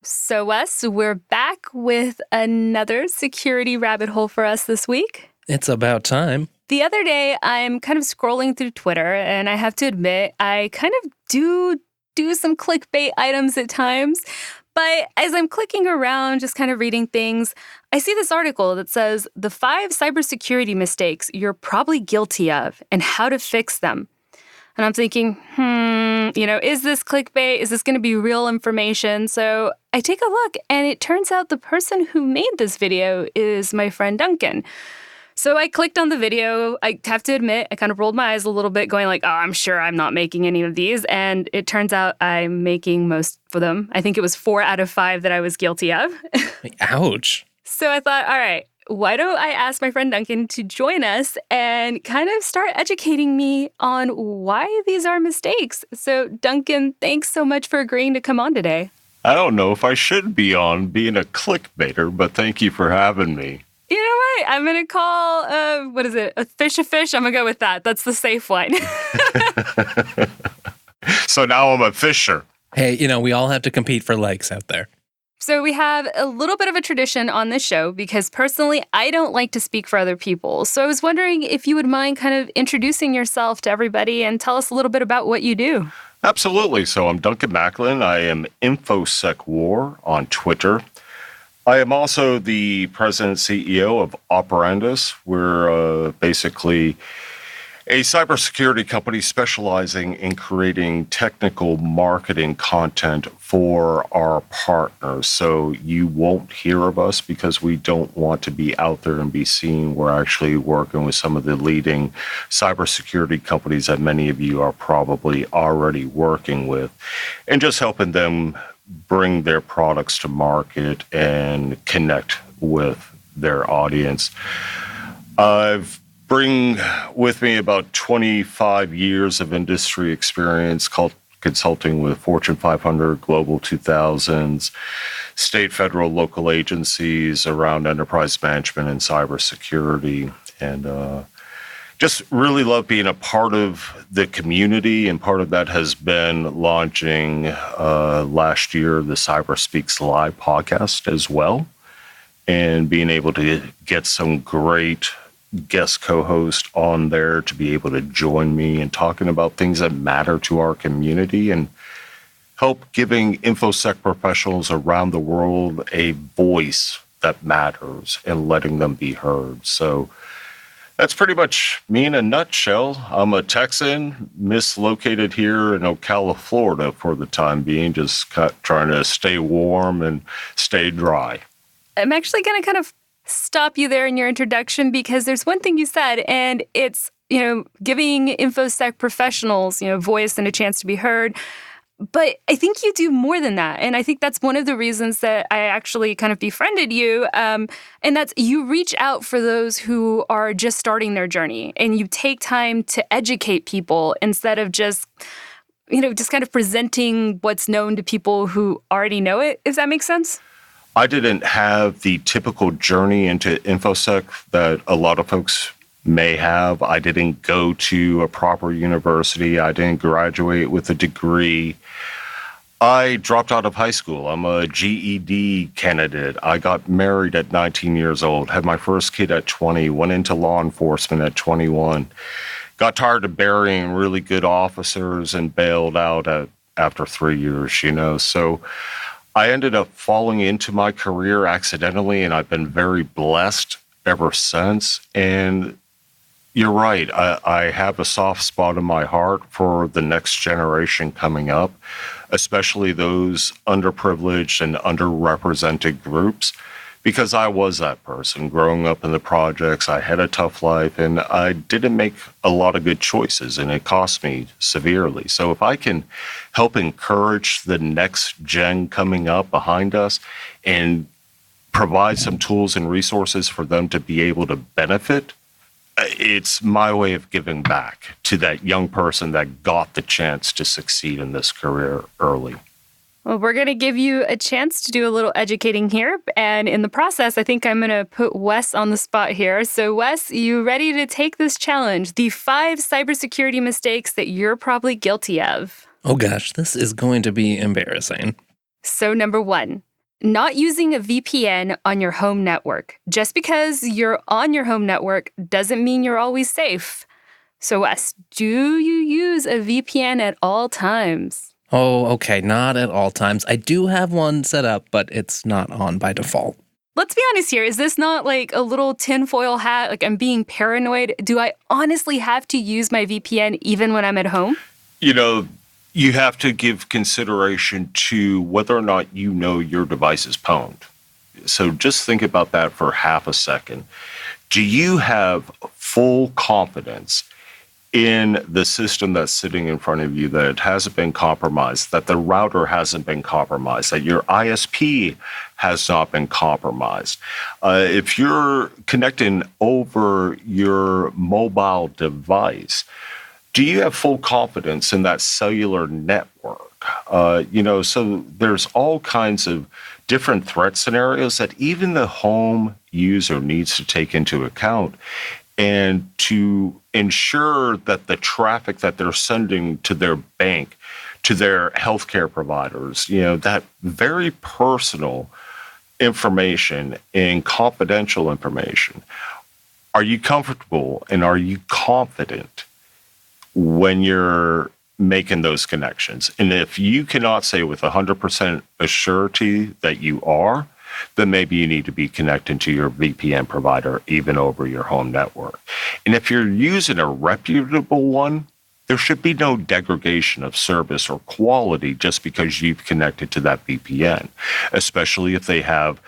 So, Wes, we're back with another security rabbit hole for us this week. It's about time. The other day, I'm kind of scrolling through Twitter, and I have to admit, I kind of do some clickbait items at times. But as I'm clicking around, just kind of reading things, I see this article that says the 5 cybersecurity mistakes you're probably guilty of and how to fix them. And I'm thinking, is this clickbait? Is this going to be real information? So I take a look, and it turns out the person who made this video is my friend Duncan. So I clicked on the video. I have to admit, I kind of rolled my eyes a little bit, going like, oh, I'm sure I'm not making any of these. And it turns out I'm making most of them. I think it was 4 out of 5 that I was guilty of. Ouch. So I thought, all right, why don't I ask my friend Duncan to join us and kind of start educating me on why these are mistakes. So Duncan, thanks so much for agreeing to come on today. I don't know if I should be on being a clickbaiter, but thank you for having me. You know what? I'm going to call, a fish a fish? I'm going to go with that. That's the safe one. So now I'm a fisher. Hey, we all have to compete for likes out there. So we have a little bit of a tradition on this show because personally, I don't like to speak for other people. So I was wondering if you would mind kind of introducing yourself to everybody and tell us a little bit about what you do. Absolutely. So I'm Duncan McAlynn. I am InfoSec War on Twitter. I am also the president and CEO of Operandus. We're basically a cybersecurity company specializing in creating technical marketing content for our partners. So you won't hear of us because we don't want to be out there and be seen. We're actually working with some of the leading cybersecurity companies that many of you are probably already working with, and just helping them bring their products to market and connect with their audience. I've bring with me about 25 years of industry experience consulting with Fortune 500, Global 2000s, state, federal, local agencies around enterprise management and cybersecurity. And just really love being a part of the community. And part of that has been launching last year the Cyber Speaks Live podcast as well, and being able to get some great guest co-host on there to be able to join me and talking about things that matter to our community and help giving InfoSec professionals around the world a voice that matters and letting them be heard. So that's pretty much me in a nutshell. I'm a Texan, mislocated here in Ocala, Florida for the time being, just trying to stay warm and stay dry. I'm actually going to kind of stop you there in your introduction because there's one thing you said, and it's, giving InfoSec professionals, voice and a chance to be heard. But I think you do more than that. And I think that's one of the reasons that I actually kind of befriended you. And that's you reach out for those who are just starting their journey, and you take time to educate people instead of just kind of presenting what's known to people who already know it, if that makes sense. I didn't have the typical journey into InfoSec that a lot of folks may have. I didn't go to a proper university. I didn't graduate with a degree. I dropped out of high school. I'm a GED candidate. I got married at 19 years old, had my first kid at 20, went into law enforcement at 21, got tired of burying really good officers and bailed out after 3 years, So I ended up falling into my career accidentally, and I've been very blessed ever since. And you're right. I have a soft spot in my heart for the next generation coming up, especially those underprivileged and underrepresented groups, because I was that person growing up in the projects. I had a tough life, and I didn't make a lot of good choices, and it cost me severely. So if I can help encourage the next gen coming up behind us and provide some tools and resources for them to be able to benefit, it's my way of giving back to that young person that got the chance to succeed in this career early. Well, we're going to give you a chance to do a little educating here. And in the process, I think I'm going to put Wes on the spot here. So Wes, you ready to take this challenge? The 5 cybersecurity mistakes that you're probably guilty of. Oh gosh, this is going to be embarrassing. So number 1, not using a VPN on your home network. Just because you're on your home network doesn't mean you're always safe. So, Wes, do you use a VPN at all times? Oh, okay, not at all times. I do have one set up, but it's not on by default. Let's be honest here. Is this not like a little tinfoil hat? Like I'm being paranoid? Do I honestly have to use my VPN even when I'm at home? You know, you have to give consideration to whether or not you know your device is pwned. So just think about that for half a second. Do you have full confidence in the system that's sitting in front of you, that it hasn't been compromised, that the router hasn't been compromised, that your ISP has not been compromised? If you're connecting over your mobile device, do you have full confidence in that cellular network? So there's all kinds of different threat scenarios that even the home user needs to take into account, and to ensure that the traffic that they're sending to their bank, to their healthcare providers, that very personal information and confidential information, are you comfortable and are you confident when you're making those connections? And if you cannot say with 100% assurity that you are, then maybe you need to be connected to your VPN provider, even over your home network. And if you're using a reputable one, there should be no degradation of service or quality just because you've connected to that VPN, especially if they have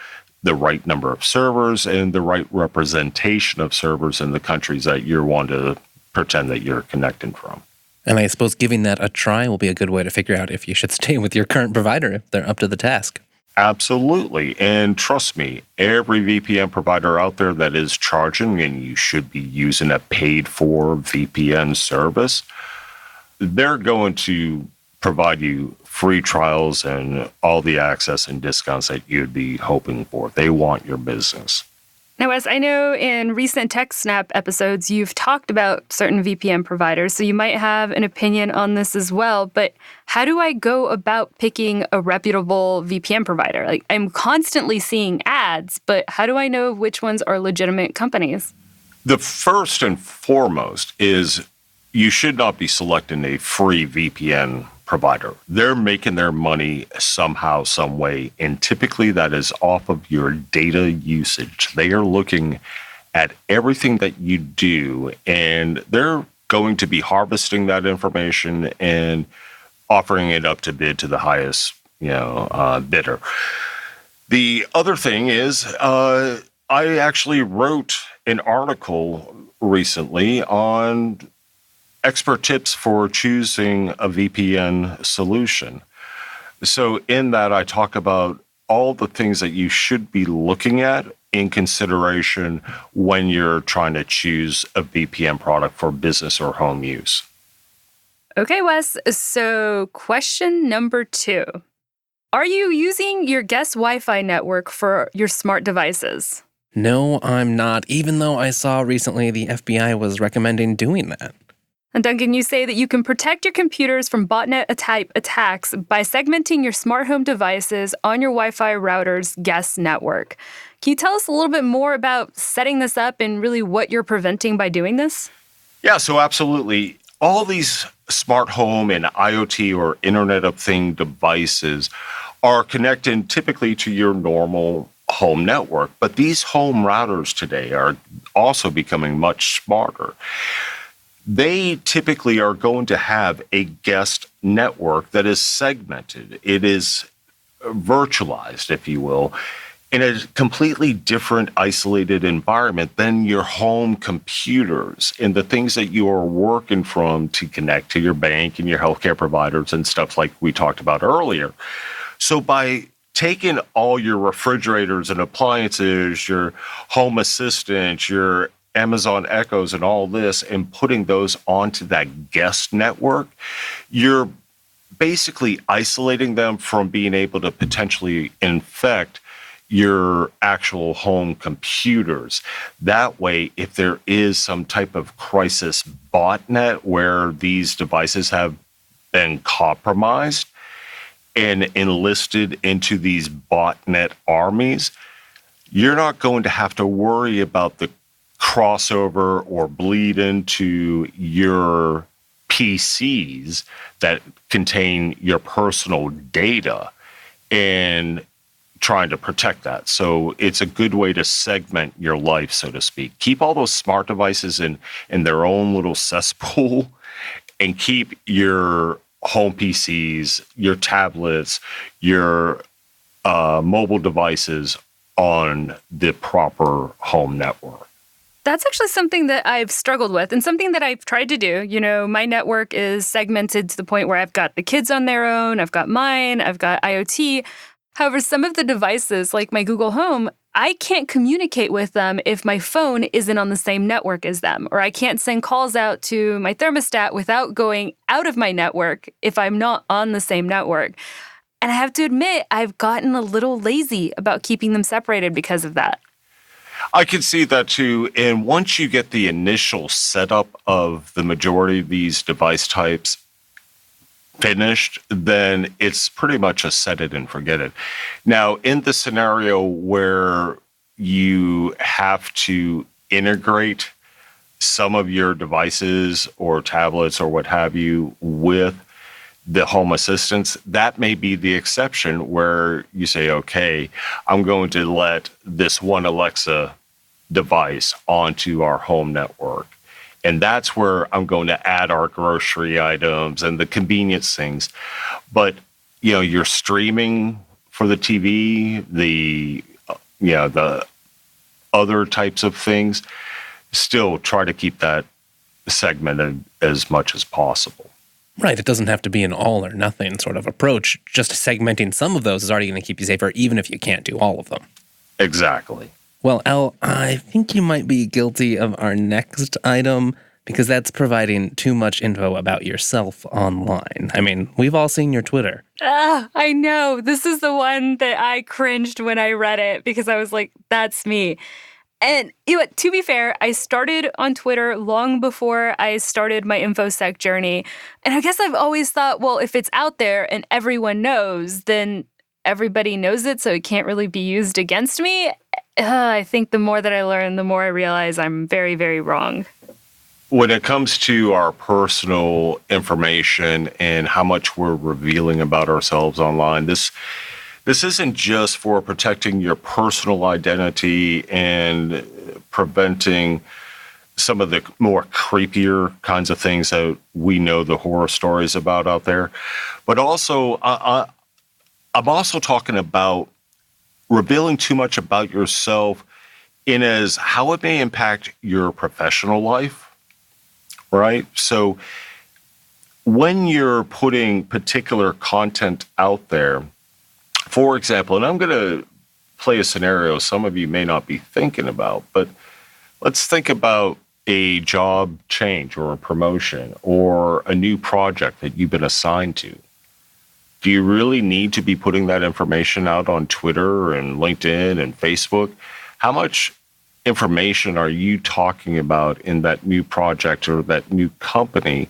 the right number of servers and the right representation of servers in the countries that you want to pretend that you're connecting from. And I suppose giving that a try will be a good way to figure out if you should stay with your current provider if they're up to the task. Absolutely. And trust me, every VPN provider out there that is charging, and you should be using a paid-for VPN service, they're going to provide you free trials and all the access and discounts that you'd be hoping for. They want your business. Now, Wes, I know in recent TechSnap episodes, you've talked about certain VPN providers, so you might have an opinion on this as well, but how do I go about picking a reputable VPN provider? Like, I'm constantly seeing ads, but how do I know which ones are legitimate companies? The first and foremost is you should not be selecting a free VPN provider. They're making their money somehow, some way, and typically that is off of your data usage. They are looking at everything that you do, and they're going to be harvesting that information and offering it up to bid to the highest, bidder. The other thing is, I actually wrote an article recently on expert tips for choosing a VPN solution. So in that, I talk about all the things that you should be looking at in consideration when you're trying to choose a VPN product for business or home use. Okay, Wes. So question number 2. Are you using your guest Wi-Fi network for your smart devices? No, I'm not, even though I saw recently the FBI was recommending doing that. And Duncan, you say that you can protect your computers from botnet-type attacks by segmenting your smart home devices on your Wi-Fi router's guest network. Can you tell us a little bit more about setting this up and really what you're preventing by doing this? Yeah, so absolutely. All these smart home and IoT or Internet of Things devices are connected typically to your normal home network, but these home routers today are also becoming much smarter. They typically are going to have a guest network that is segmented. It is virtualized, if you will, in a completely different isolated environment than your home computers and the things that you are working from to connect to your bank and your healthcare providers and stuff like we talked about earlier. So by taking all your refrigerators and appliances, your home assistant, your Amazon Echoes and all this, and putting those onto that guest network, you're basically isolating them from being able to potentially infect your actual home computers. That way, if there is some type of crisis botnet where these devices have been compromised, and enlisted into these botnet armies, you're not going to have to worry about the crossover or bleed into your PCs that contain your personal data and trying to protect that. So it's a good way to segment your life, so to speak. Keep all those smart devices in their own little cesspool and keep your home PCs, your tablets, your mobile devices on the proper home network. That's actually something that I've struggled with and something that I've tried to do. You know, my network is segmented to the point where I've got the kids on their own, I've got mine, I've got IoT. However, some of the devices, like my Google Home, I can't communicate with them if my phone isn't on the same network as them, or I can't send calls out to my thermostat without going out of my network if I'm not on the same network. And I have to admit, I've gotten a little lazy about keeping them separated because of that. I can see that too. And once you get the initial setup of the majority of these device types finished, then it's pretty much a set it and forget it. Now, in the scenario where you have to integrate some of your devices or tablets or what have you with the home assistants, that may be the exception where you say, okay, I'm going to let this one Alexa device onto our home network. And that's where I'm going to add our grocery items and the convenience things. But, you know, you're streaming for the TV, the other types of things, still try to keep that segmented as much as possible. Right. It doesn't have to be an all or nothing sort of approach. Just segmenting some of those is already going to keep you safer, even if you can't do all of them. Exactly. Well, Elle, I think you might be guilty of our next item because that's providing too much info about yourself online. I mean, we've all seen your Twitter. I know. This is the one that I cringed when I read it because I was like, that's me. And you know what, to be fair, I started on Twitter long before I started my InfoSec journey. And I guess I've always thought, well, if it's out there and everyone knows, then everybody knows it, so it can't really be used against me. I think the more that I learn, the more I realize I'm very, very wrong. When it comes to our personal information and how much we're revealing about ourselves online, this isn't just for protecting your personal identity and preventing some of the more creepier kinds of things that we know the horror stories about out there, but also I'm also talking about revealing too much about yourself in as how it may impact your professional life, right? So when you're putting particular content out there, for example, and I'm going to play a scenario some of you may not be thinking about, but let's think about a job change or a promotion or a new project that you've been assigned to. Do you really need to be putting that information out on Twitter and LinkedIn and Facebook? How much information are you talking about in that new project or that new company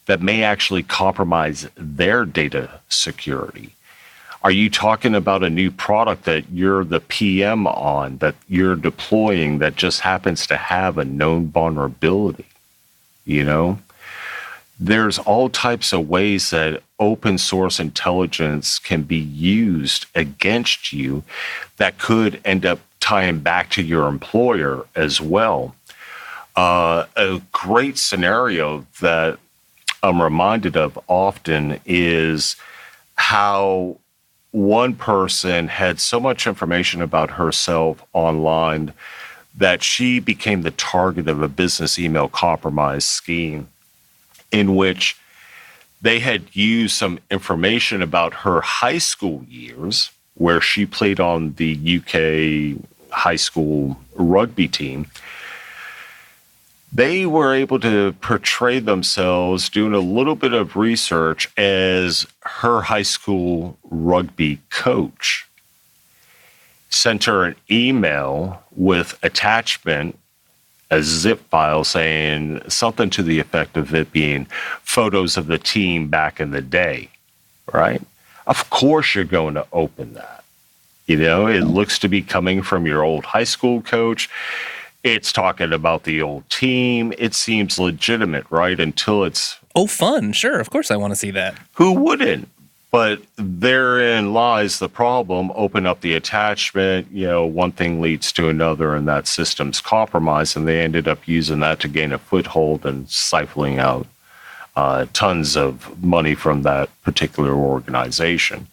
that may actually compromise their data security? Are you talking about a new product that you're the PM on, that you're deploying that just happens to have a known vulnerability? You know? There's all types of ways that open source intelligence can be used against you that could end up tying back to your employer as well. A great scenario that I'm reminded of often is how one person had so much information about herself online that she became the target of a business email compromise scheme in which they had used some information about her high school years, where she played on the UK high school rugby team. They were able to portray themselves doing a little bit of research as her high school rugby coach. Sent her an email with attachment, a zip file saying something to the effect of it being photos of the team back in the day, right? of course you're going to open that. You know, it looks to be coming from your old high school coach. It's talking about the old team. It seems legitimate, right? Until it's... Oh, fun. Sure. Of course I want to see that. Who wouldn't? But therein lies the problem. Open up the attachment, you know, one thing leads to another, and that system's compromised, and they ended up using that to gain a foothold and siphoning out tons of money from that particular organization.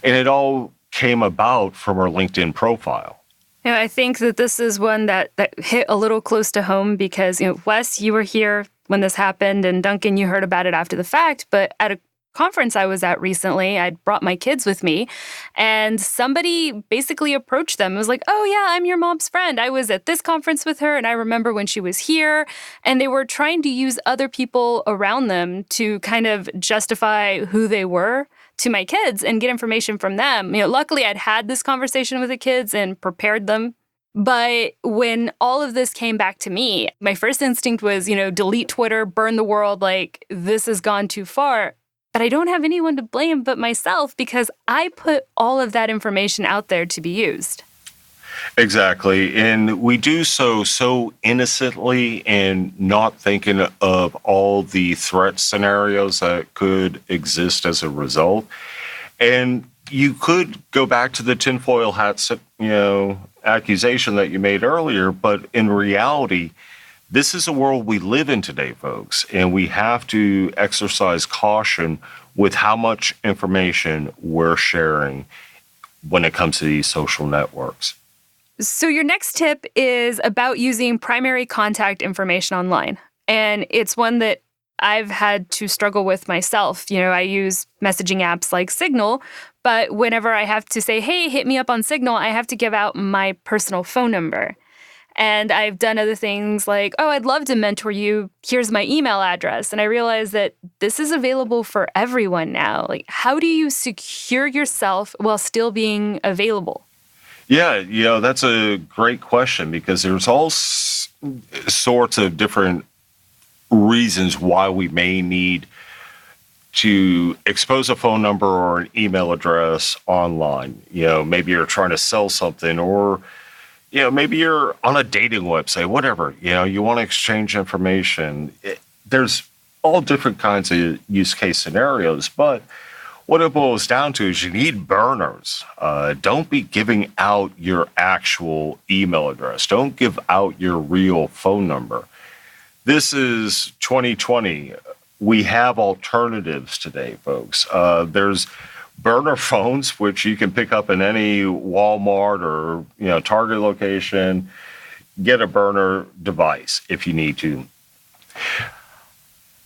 And it all came about from her LinkedIn profile. You know, I think that this is one that hit a little close to home because, you know, Wes, you were here when this happened, and Duncan, you heard about it after the fact, but at a conference I was at recently, I'd brought my kids with me, and somebody basically approached them. It was like, oh yeah, I'm your mom's friend. I was at this conference with her, and I remember when she was here. And they were trying to use other people around them to kind of justify who they were to my kids and get information from them. You know, luckily I'd had this conversation with the kids and prepared them. But when all of this came back to me, my first instinct was, you know, delete Twitter, burn the world, like this has gone too far. But I don't have anyone to blame but myself because I put all of that information out there to be used. Exactly. And we do so innocently and not thinking of all the threat scenarios that could exist as a result. And you could go back to the tinfoil hat, you know, accusation that you made earlier, but in reality, this is a world we live in today, folks, and we have to exercise caution with how much information we're sharing when it comes to these social networks. So your next tip is about using primary contact information online. And it's one that I've had to struggle with myself. You know, I use messaging apps like Signal, but whenever I have to say, hey, hit me up on Signal, I have to give out my personal phone number. And I've done other things like, oh, I'd love to mentor you. Here's my email address. And I realized that this is available for everyone now. Like, how do you secure yourself while still being available? Yeah, you know, that's a great question because there's all sorts of different reasons why we may need to expose a phone number or an email address online. You know, maybe you're trying to sell something, or you know, maybe you're on a dating website, whatever, you know, you want to exchange information. There's all different kinds of use case scenarios, but what it boils down to is you need burners. Don't be giving out your actual email address. Don't give out your real phone number. This is 2020. We have alternatives today, folks. There's burner phones, which you can pick up in any Walmart or, you know, Target location. Get a burner device if you need to.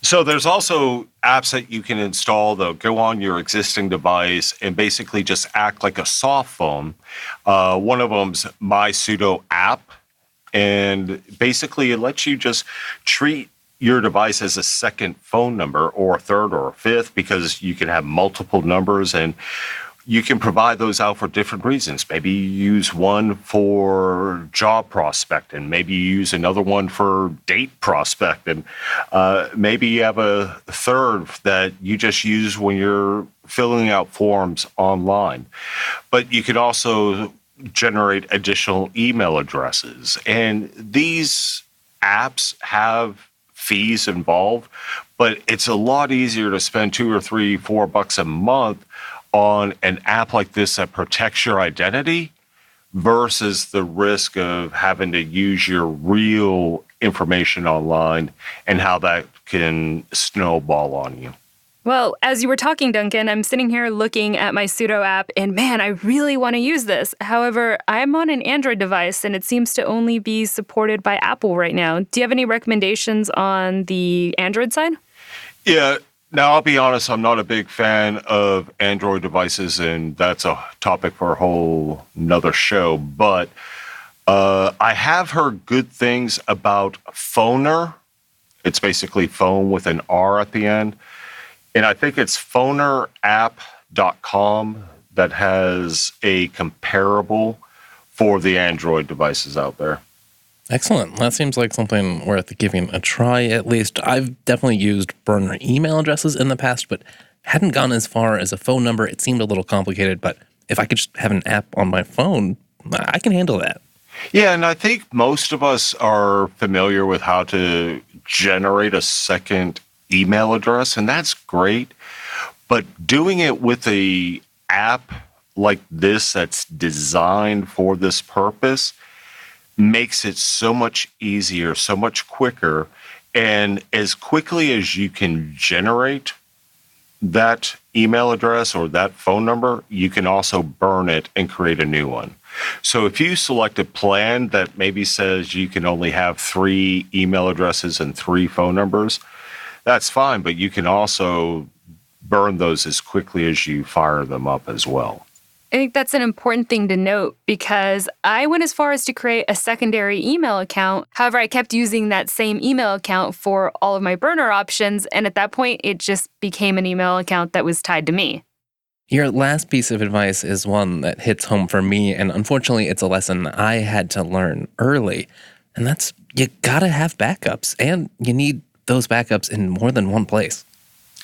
So there's also apps that you can install that go on your existing device and basically just act like a soft phone. One of them's My Pseudo app, and basically it lets you just treat your device as a second phone number or a third or a fifth, because you can have multiple numbers and you can provide those out for different reasons. Maybe you use one for job prospecting. Maybe you use another one for date prospecting. Maybe you have a third that you just use when you're filling out forms online. But you could also generate additional email addresses. And these apps have fees involved, but it's a lot easier to spend $2 or $3, $4 a month on an app like this that protects your identity versus the risk of having to use your real information online and how that can snowball on you. Well, as you were talking, Duncan, I'm sitting here looking at my Pseudo app, and man, I really want to use this. However, I'm on an Android device, and it seems to only be supported by Apple right now. Do you have any recommendations on the Android side? Yeah. Now, I'll be honest, I'm not a big fan of Android devices, and that's a topic for a whole nother show. But I have heard good things about Phoner. It's basically phone with an R at the end. And I think it's phonerapp.com that has a comparable for the Android devices out there. Excellent. That seems like something worth giving a try, at least. I've definitely used burner email addresses in the past, but hadn't gone as far as a phone number. It seemed a little complicated, but if I could just have an app on my phone, I can handle that. Yeah, and I think most of us are familiar with how to generate a second email address, and that's great. But doing it with a app like this that's designed for this purpose makes it so much easier, so much quicker. And as quickly as you can generate that email address or that phone number, you can also burn it and create a new one. So if you select a plan that maybe says you can only have 3 email addresses and 3 phone numbers, that's fine, but you can also burn those as quickly as you fire them up as well. I think that's an important thing to note because I went as far as to create a secondary email account. However, I kept using that same email account for all of my burner options, and at that point, it just became an email account that was tied to me. Your last piece of advice is one that hits home for me, and unfortunately, it's a lesson I had to learn early, and that's you gotta have backups, and you need those backups in more than one place.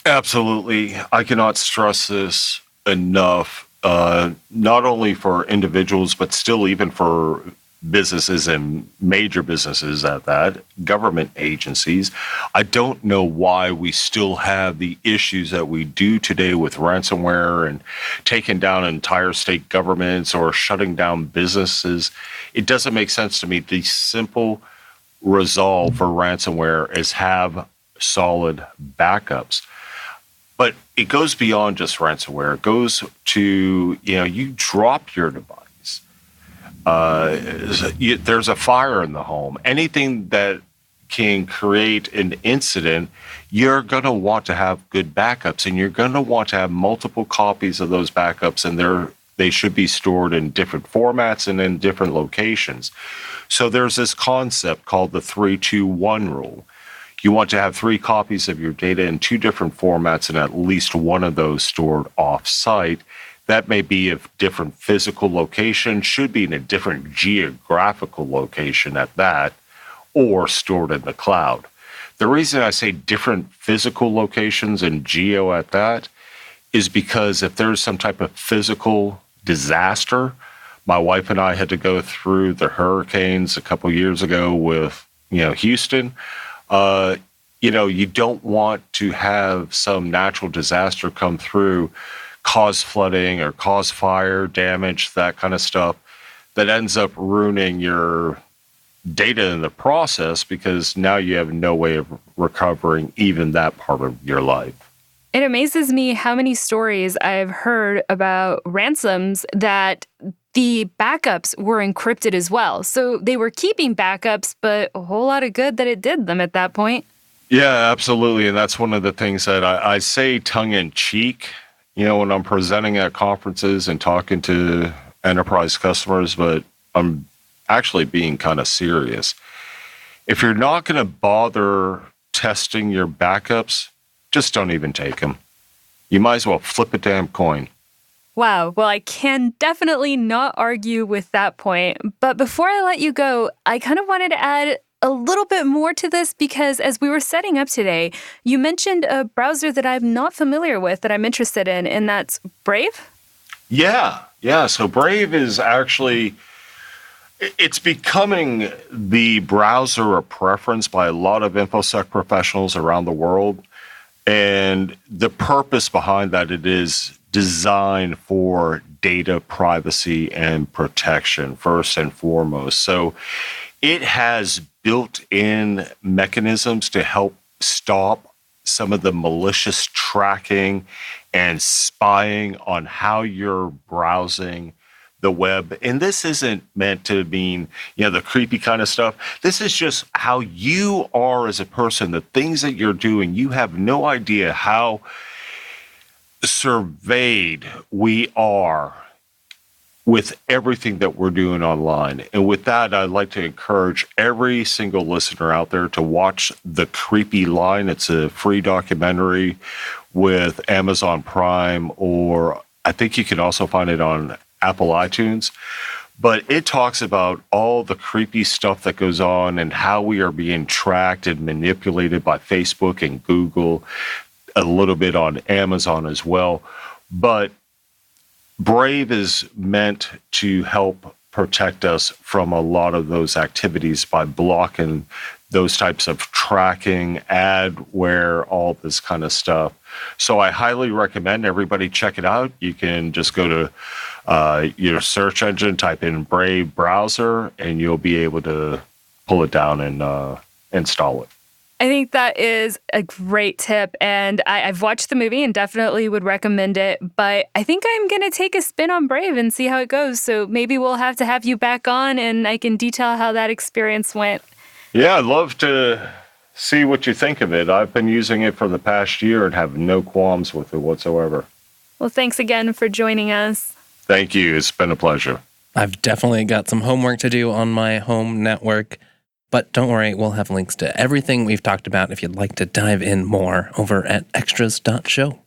Absolutely. I cannot stress this enough, not only for individuals, but still even for businesses and major businesses at that, government agencies. I don't know why we still have the issues that we do today with ransomware and taking down entire state governments or shutting down businesses. It doesn't make sense to me. The simple resolve for ransomware is have solid backups. But it goes beyond just ransomware. It goes to, you drop your device. There's a fire in the home. Anything that can create an incident, you're going to want to have good backups, and you're going to want to have multiple copies of those backups, and they should be stored in different formats and in different locations. So there's this concept called the 3-2-1 rule. You want to have 3 copies of your data in 2 different formats and at least one of those stored off-site. That may be a different physical location, should be in a different geographical location at that, or stored in the cloud. The reason I say different physical locations and geo at that is because if there's some type of physical disaster, my wife and I had to go through the hurricanes a couple years ago with, Houston. You don't want to have some natural disaster come through, cause flooding or cause fire damage, that kind of stuff, that ends up ruining your data in the process because now you have no way of recovering even that part of your life. It amazes me how many stories I've heard about ransoms that the backups were encrypted as well. So they were keeping backups, but a whole lot of good that it did them at that point. Yeah, absolutely. And that's one of the things that I say tongue in cheek, when I'm presenting at conferences and talking to enterprise customers, but I'm actually being kind of serious. If you're not going to bother testing your backups, just don't even take them. You might as well flip a damn coin. Wow. Well, I can definitely not argue with that point. But before I let you go, I kind of wanted to add a little bit more to this because as we were setting up today, you mentioned a browser that I'm not familiar with that I'm interested in, and that's Brave? Yeah. So Brave is actually, it's becoming the browser of preference by a lot of InfoSec professionals around the world. And the purpose behind that, it is designed for data privacy and protection, first and foremost. So it has built-in mechanisms to help stop some of the malicious tracking and spying on how you're browsing the web. And this isn't meant to mean, the creepy kind of stuff. This is just how you are as a person, the things that you're doing. You have no idea how surveyed we are with everything that we're doing online. And with that, I'd like to encourage every single listener out there to watch The Creepy Line. It's a free documentary with Amazon Prime, or I think you can also find it on Apple iTunes. But it talks about all the creepy stuff that goes on and how we are being tracked and manipulated by Facebook and Google. a little bit on Amazon as well. But Brave is meant to help protect us from a lot of those activities by blocking those types of tracking, adware, all this kind of stuff. So I highly recommend everybody check it out. You can just go to your search engine, type in Brave browser, and you'll be able to pull it down and install it. I think that is a great tip, and I've watched the movie and definitely would recommend it, but I think I'm going to take a spin on Brave and see how it goes, so maybe we'll have to have you back on and I can detail how that experience went. Yeah, I'd love to see what you think of it. I've been using it for the past year and have no qualms with it whatsoever. Well, thanks again for joining us. Thank you. It's been a pleasure. I've definitely got some homework to do on my home network. But don't worry, we'll have links to everything we've talked about if you'd like to dive in more over at extras.show.